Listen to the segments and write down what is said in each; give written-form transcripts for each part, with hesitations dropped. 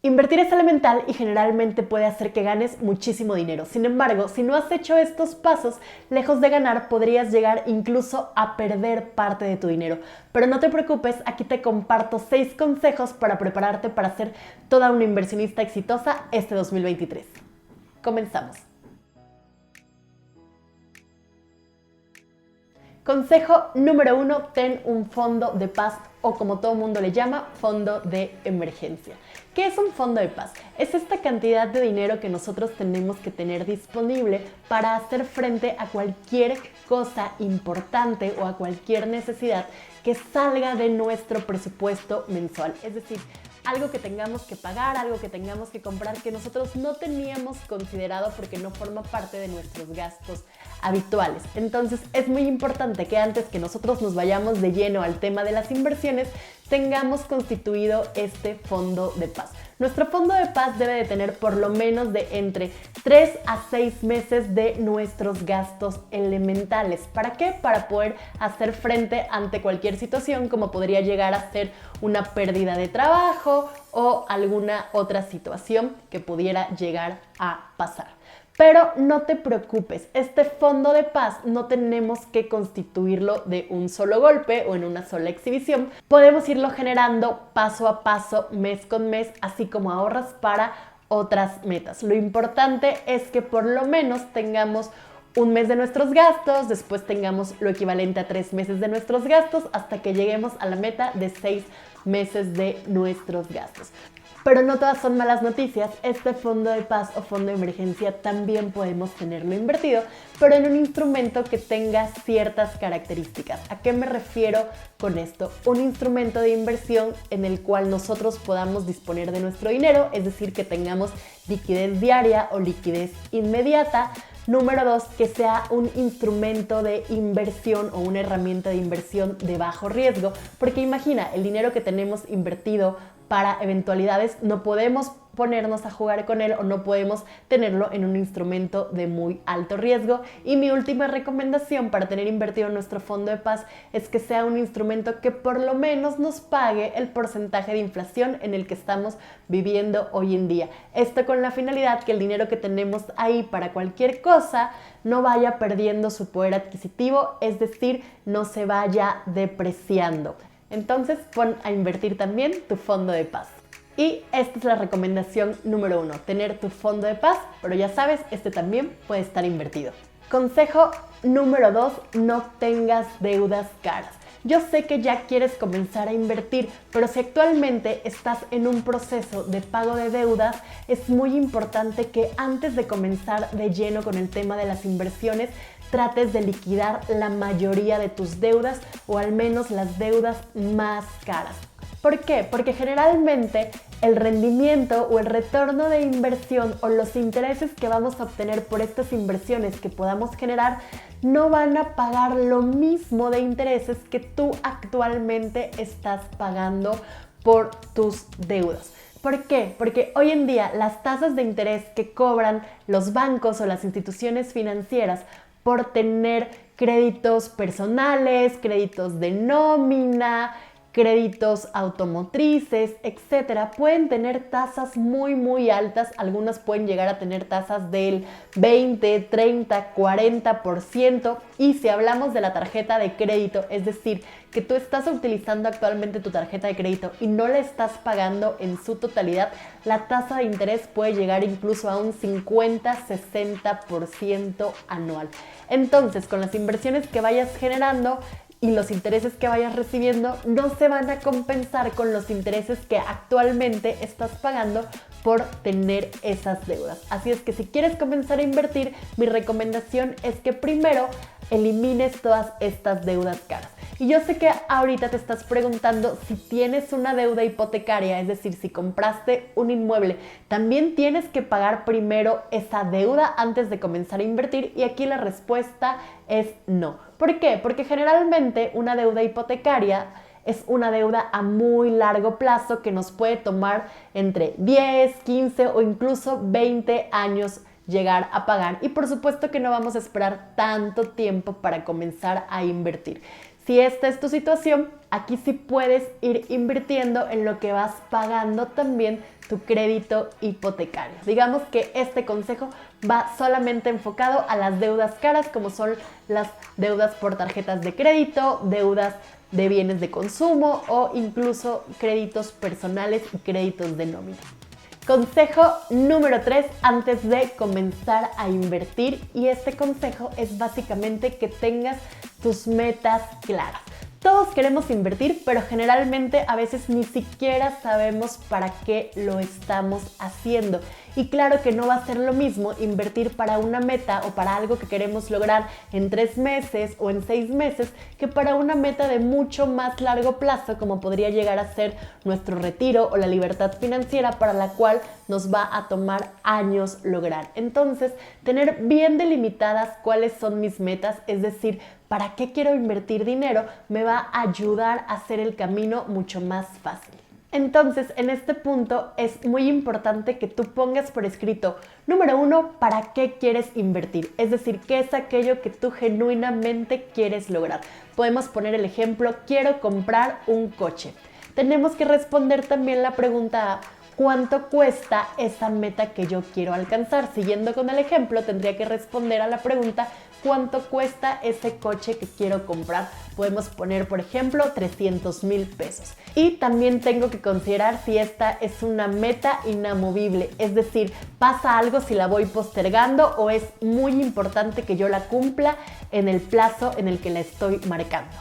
Invertir es elemental y generalmente puede hacer que ganes muchísimo dinero. Sin embargo, si no has hecho estos pasos, lejos de ganar, podrías llegar incluso a perder parte de tu dinero. Pero no te preocupes, aquí te comparto 6 consejos para prepararte para ser toda una inversionista exitosa este 2023. Comenzamos. Consejo número 1, ten un fondo de paz o como todo mundo le llama, fondo de emergencia. ¿Qué es un fondo de paz? Es esta cantidad de dinero que nosotros tenemos que tener disponible para hacer frente a cualquier cosa importante o a cualquier necesidad que salga de nuestro presupuesto mensual. Es decir, algo que tengamos que pagar, algo que tengamos que comprar que nosotros no teníamos considerado porque no forma parte de nuestros gastos habituales. Entonces es muy importante que antes que nosotros nos vayamos de lleno al tema de las inversiones, tengamos constituido este fondo de paz. Nuestro fondo de paz debe de tener por lo menos de entre 3 a 6 meses de nuestros gastos elementales. ¿Para qué? Para poder hacer frente ante cualquier situación como podría llegar a ser una pérdida de trabajo o alguna otra situación que pudiera llegar a pasar. Pero no te preocupes, este fondo de paz no tenemos que constituirlo de un solo golpe o en una sola exhibición. Podemos irlo generando paso a paso, mes con mes, así como ahorras para otras metas. Lo importante es que por lo menos tengamos un mes de nuestros gastos, después tengamos lo equivalente a 3 meses de nuestros gastos, hasta que lleguemos a la meta de 6 meses de nuestros gastos. Pero no todas son malas noticias, este fondo de paz o fondo de emergencia también podemos tenerlo invertido, pero en un instrumento que tenga ciertas características. ¿A qué me refiero con esto? Un instrumento de inversión en el cual nosotros podamos disponer de nuestro dinero, es decir, que tengamos liquidez diaria o liquidez inmediata. Número 2, que sea un instrumento de inversión o una herramienta de inversión de bajo riesgo, porque imagina, el dinero que tenemos invertido para eventualidades no podemos ponernos a jugar con él o no podemos tenerlo en un instrumento de muy alto riesgo. Y mi última recomendación para tener invertido nuestro fondo de paz es que sea un instrumento que por lo menos nos pague el porcentaje de inflación en el que estamos viviendo hoy en día. Esto con la finalidad que el dinero que tenemos ahí para cualquier cosa no vaya perdiendo su poder adquisitivo, es decir, no se vaya depreciando. Entonces pon a invertir también tu fondo de paz. Y esta es la recomendación número 1, tener tu fondo de paz, pero ya sabes, este también puede estar invertido. Consejo número 2, no tengas deudas caras. Yo sé que ya quieres comenzar a invertir, pero si actualmente estás en un proceso de pago de deudas, es muy importante que antes de comenzar de lleno con el tema de las inversiones, trates de liquidar la mayoría de tus deudas o al menos las deudas más caras. ¿Por qué? Porque generalmente el rendimiento o el retorno de inversión o los intereses que vamos a obtener por estas inversiones que podamos generar no van a pagar lo mismo de intereses que tú actualmente estás pagando por tus deudas. ¿Por qué? Porque hoy en día las tasas de interés que cobran los bancos o las instituciones financieras por tener créditos personales, créditos de nómina, créditos automotrices, etcétera, pueden tener tasas muy altas. Algunas pueden llegar a tener tasas del 20, 30, 40%. Y si hablamos de la tarjeta de crédito, es decir, que tú estás utilizando actualmente tu tarjeta de crédito y no la estás pagando en su totalidad, la tasa de interés puede llegar incluso a un 50-60% anual. Entonces, con las inversiones que vayas generando y los intereses que vayas recibiendo no se van a compensar con los intereses que actualmente estás pagando por tener esas deudas. Así es que si quieres comenzar a invertir, mi recomendación es que primero elimines todas estas deudas caras. Y yo sé que ahorita te estás preguntando si tienes una deuda hipotecaria, es decir, si compraste un inmueble, ¿también tienes que pagar primero esa deuda antes de comenzar a invertir? Y aquí la respuesta es no. ¿Por qué? Porque generalmente una deuda hipotecaria es una deuda a muy largo plazo que nos puede tomar entre 10, 15 o incluso 20 años llegar a pagar. Y por supuesto que no vamos a esperar tanto tiempo para comenzar a invertir. Si esta es tu situación, aquí sí puedes ir invirtiendo en lo que vas pagando también tu crédito hipotecario. Digamos que este consejo va solamente enfocado a las deudas caras, como son las deudas por tarjetas de crédito, deudas de bienes de consumo o incluso créditos personales y créditos de nómina. Consejo número 3 antes de comenzar a invertir, y este consejo es básicamente que tengas tus metas claras. Todos queremos invertir, pero generalmente a veces ni siquiera sabemos para qué lo estamos haciendo. Y claro que no va a ser lo mismo invertir para una meta o para algo que queremos lograr en 3 meses o en 6 meses que para una meta de mucho más largo plazo, como podría llegar a ser nuestro retiro o la libertad financiera, para la cual nos va a tomar años lograr. Entonces, tener bien delimitadas cuáles son mis metas, es decir, para qué quiero invertir dinero, me va a ayudar a hacer el camino mucho más fácil. Entonces, en este punto es muy importante que tú pongas por escrito, número 1, ¿para qué quieres invertir? Es decir, ¿qué es aquello que tú genuinamente quieres lograr? Podemos poner el ejemplo, quiero comprar un coche. Tenemos que responder también la pregunta, ¿cuánto cuesta esa meta que yo quiero alcanzar? Siguiendo con el ejemplo, tendría que responder a la pregunta, ¿cuánto cuesta ese coche que quiero comprar? Podemos poner, por ejemplo, 300,000 pesos. Y también tengo que considerar si esta es una meta inamovible, es decir, ¿pasa algo si la voy postergando o es muy importante que yo la cumpla en el plazo en el que la estoy marcando?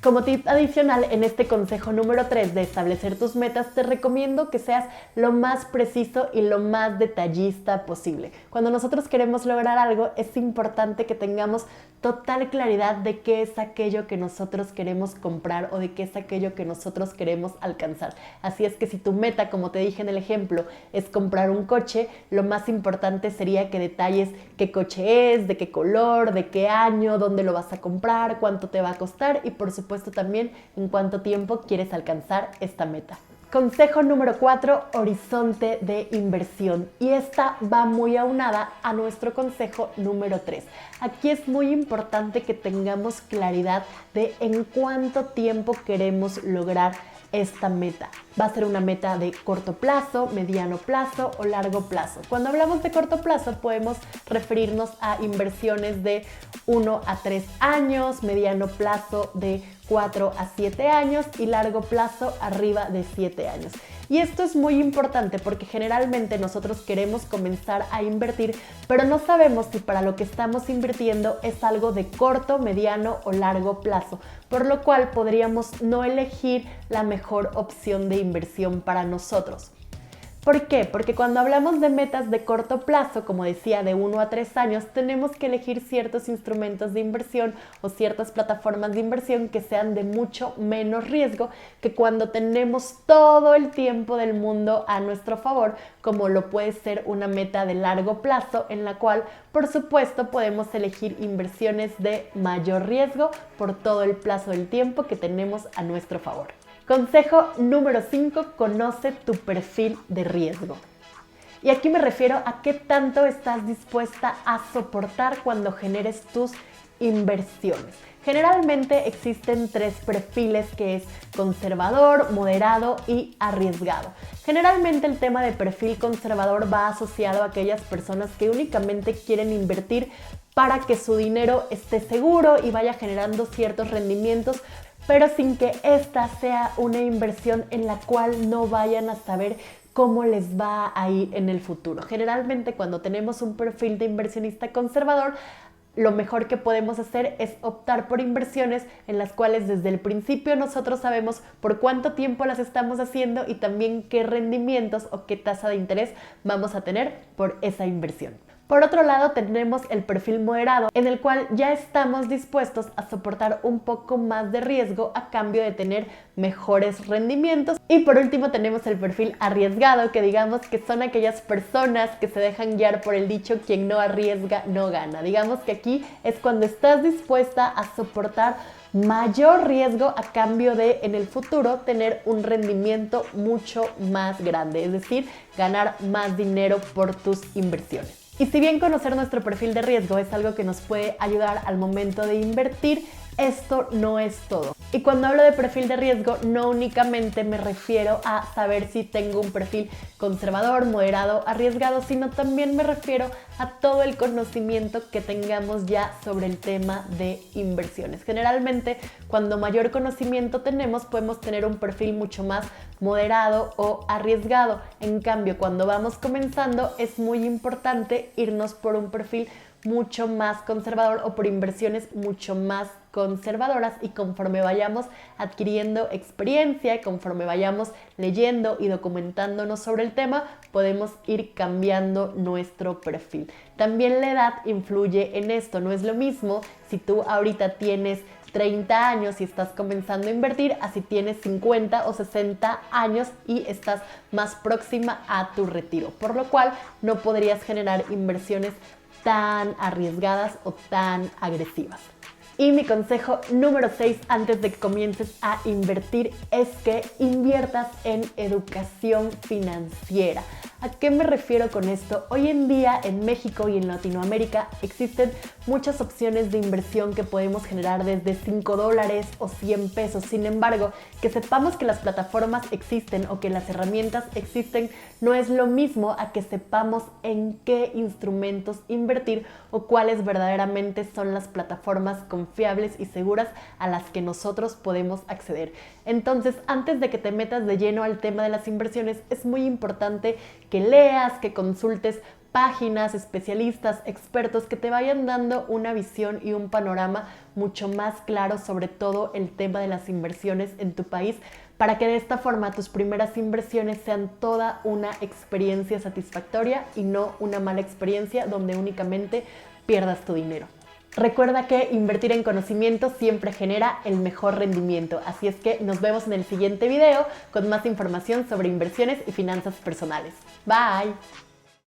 Como tip adicional, en este consejo número 3 de establecer tus metas, te recomiendo que seas lo más preciso y lo más detallista posible. Cuando nosotros queremos lograr algo, es importante que tengamos total claridad de qué es aquello que nosotros queremos comprar o de qué es aquello que nosotros queremos alcanzar. Así es que si tu meta, como te dije en el ejemplo, es comprar un coche, lo más importante sería que detalles qué coche es, de qué color, de qué año, dónde lo vas a comprar, cuánto te va a costar y por supuesto también en cuánto tiempo quieres alcanzar esta meta. Consejo número 4, horizonte de inversión. Y esta va muy aunada a nuestro consejo número 3. Aquí es muy importante que tengamos claridad de en cuánto tiempo queremos lograr esta meta. Va a ser una meta de corto plazo, mediano plazo o largo plazo. Cuando hablamos de corto plazo podemos referirnos a inversiones de 1 a 3 años, mediano plazo de 4 a 7 años y largo plazo arriba de 7 años. Y esto es muy importante porque generalmente nosotros queremos comenzar a invertir, pero no sabemos si para lo que estamos invirtiendo es algo de corto, mediano o largo plazo, por lo cual podríamos no elegir la mejor opción de inversión para nosotros. ¿Por qué? Porque cuando hablamos de metas de corto plazo, como decía, de 1 a 3 años, tenemos que elegir ciertos instrumentos de inversión o ciertas plataformas de inversión que sean de mucho menos riesgo que cuando tenemos todo el tiempo del mundo a nuestro favor, como lo puede ser una meta de largo plazo, en la cual, por supuesto, podemos elegir inversiones de mayor riesgo por todo el plazo del tiempo que tenemos a nuestro favor. Consejo número 5, conoce tu perfil de riesgo. Y aquí me refiero a qué tanto estás dispuesta a soportar cuando generes tus inversiones. Generalmente existen 3 perfiles, que es conservador, moderado y arriesgado. Generalmente el tema de perfil conservador va asociado a aquellas personas que únicamente quieren invertir para que su dinero esté seguro y vaya generando ciertos rendimientos, pero sin que esta sea una inversión en la cual no vayan a saber cómo les va a ir en el futuro. Generalmente cuando tenemos un perfil de inversionista conservador, lo mejor que podemos hacer es optar por inversiones en las cuales desde el principio nosotros sabemos por cuánto tiempo las estamos haciendo y también qué rendimientos o qué tasa de interés vamos a tener por esa inversión. Por otro lado, tenemos el perfil moderado, en el cual ya estamos dispuestos a soportar un poco más de riesgo a cambio de tener mejores rendimientos. Y por último tenemos el perfil arriesgado, que digamos que son aquellas personas que se dejan guiar por el dicho, quien no arriesga no gana. Digamos que aquí es cuando estás dispuesta a soportar mayor riesgo a cambio de en el futuro tener un rendimiento mucho más grande, es decir, ganar más dinero por tus inversiones. Y si bien conocer nuestro perfil de riesgo es algo que nos puede ayudar al momento de invertir, esto no es todo. Y cuando hablo de perfil de riesgo, no únicamente me refiero a saber si tengo un perfil conservador, moderado, arriesgado, sino también me refiero a todo el conocimiento que tengamos ya sobre el tema de inversiones. Generalmente, cuando mayor conocimiento tenemos, podemos tener un perfil mucho más moderado o arriesgado. En cambio, cuando vamos comenzando, es muy importante irnos por un perfil mucho más conservador o por inversiones mucho más conservadoras, y conforme vayamos adquiriendo experiencia y conforme vayamos leyendo y documentándonos sobre el tema, podemos ir cambiando nuestro perfil. También la edad influye en esto. No es lo mismo si tú ahorita tienes 30 años y estás comenzando a invertir, a si tienes 50 o 60 años y estás más próxima a tu retiro, por lo cual no podrías generar inversiones tan arriesgadas o tan agresivas. Y mi consejo número 6 antes de que comiences a invertir es que inviertas en educación financiera. ¿A qué me refiero con esto? Hoy en día en México y en Latinoamérica existen muchas opciones de inversión que podemos generar desde $5 o 100 pesos. Sin embargo, que sepamos que las plataformas existen o que las herramientas existen no es lo mismo a que sepamos en qué instrumentos invertir o cuáles verdaderamente son las plataformas confiables y seguras a las que nosotros podemos acceder. Entonces, antes de que te metas de lleno al tema de las inversiones, es muy importante que leas, que consultes páginas, especialistas, expertos que te vayan dando una visión y un panorama mucho más claro sobre todo el tema de las inversiones en tu país, para que de esta forma tus primeras inversiones sean toda una experiencia satisfactoria y no una mala experiencia donde únicamente pierdas tu dinero. Recuerda que invertir en conocimiento siempre genera el mejor rendimiento, así es que nos vemos en el siguiente video con más información sobre inversiones y finanzas personales. Bye.